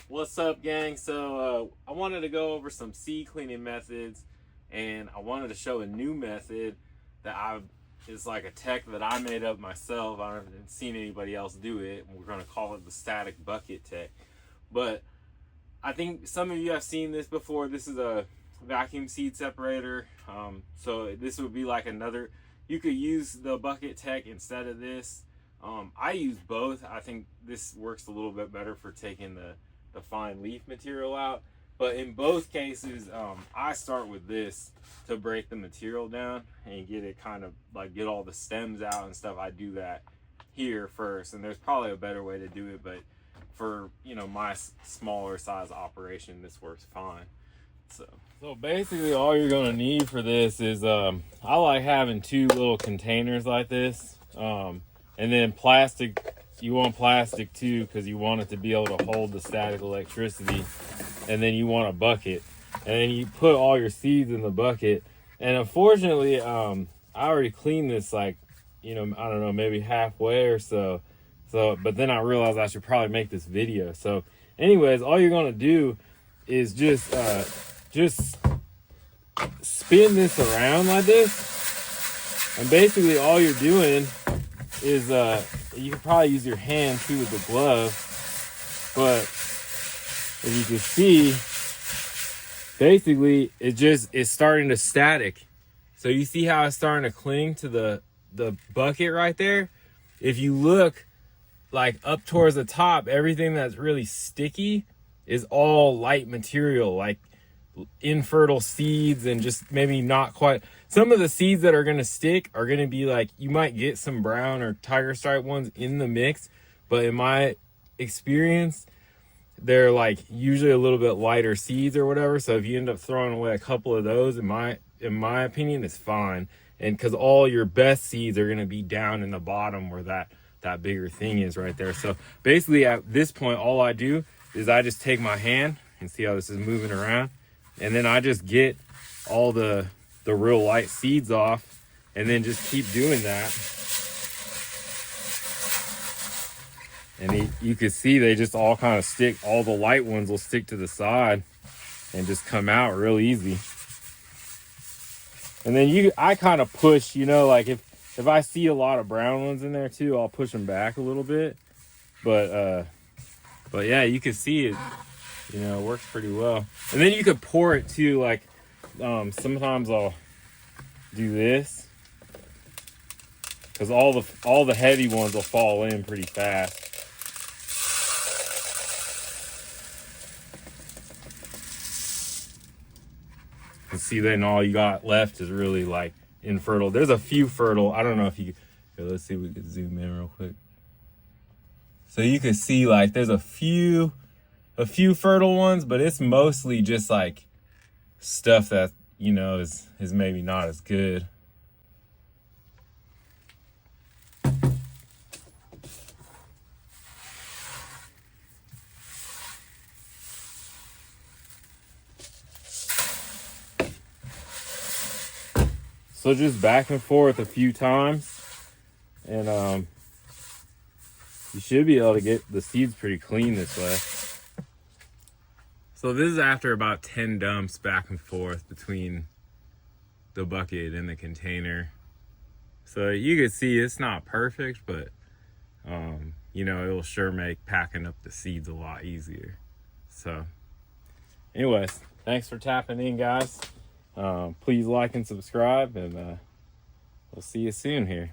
What's up, gang? So I wanted to go over some seed cleaning methods, and I wanted to show a new method that is like a tech that I made up myself. I haven't seen anybody else do it. We're going to call it the static bucket tech. But I think some of you have seen this before. This is a vacuum seed separator. So this would be like another. You could use the bucket tech instead of this. I use both. I think this works a little bit better for taking the fine leaf material out, but in both cases I start with this to break the material down and get it kind of like get all the stems out and stuff. I do that here first, and there's probably a better way to do it, but for my smaller size operation, this works fine. So basically all you're gonna need for this is I like having two little containers like this, and then plastic. You want plastic too, because you want it to be able to hold the static electricity. And then you want a bucket, and then you put all your seeds in the bucket. And unfortunately, I already cleaned this, like, I don't know, maybe halfway or so. But then I realized I should probably make this video. So anyways, all you're gonna do is just spin this around like this, and basically all you're doing is you can probably use your hand too with the glove, but as you can see, basically it's starting to static. So you see how it's starting to cling to the bucket right there? If you look like up towards the top, everything that's really sticky is all light material, like infertile seeds, and just maybe not quite. Some of the seeds that are going to stick are going to be like, you might get some brown or tiger stripe ones in the mix, but in my experience, they're like usually a little bit lighter seeds or whatever. So if you end up throwing away a couple of those, in my opinion, it's fine. And because all your best seeds are going to be down in the bottom where that bigger thing is right there. So basically at this point, all I do is I just take my hand and see how this is moving around, and then I just get all the real light seeds off, and then just keep doing that. And you can see they just all kind of stick. All the light ones will stick to the side and just come out real easy. And then I kind of push, like if I see a lot of brown ones in there too, I'll push them back a little bit. But yeah, you can see it, it works pretty well. And then you could pour it too, like sometimes I'll do this, because all the heavy ones will fall in pretty fast. And see, then all you got left is really like infertile. There's a few fertile. I don't know if you. Here, let's see if we can zoom in real quick. So you can see like there's a few fertile ones, but it's mostly just like stuff that is maybe not as good. So just back and forth a few times, and you should be able to get the seeds pretty clean this way. So this is after about 10 dumps back and forth between the bucket and the container. So you can see it's not perfect, but it'll sure make packing up the seeds a lot easier. So anyways, thanks for tapping in, guys. Please like and subscribe, and we'll see you soon here.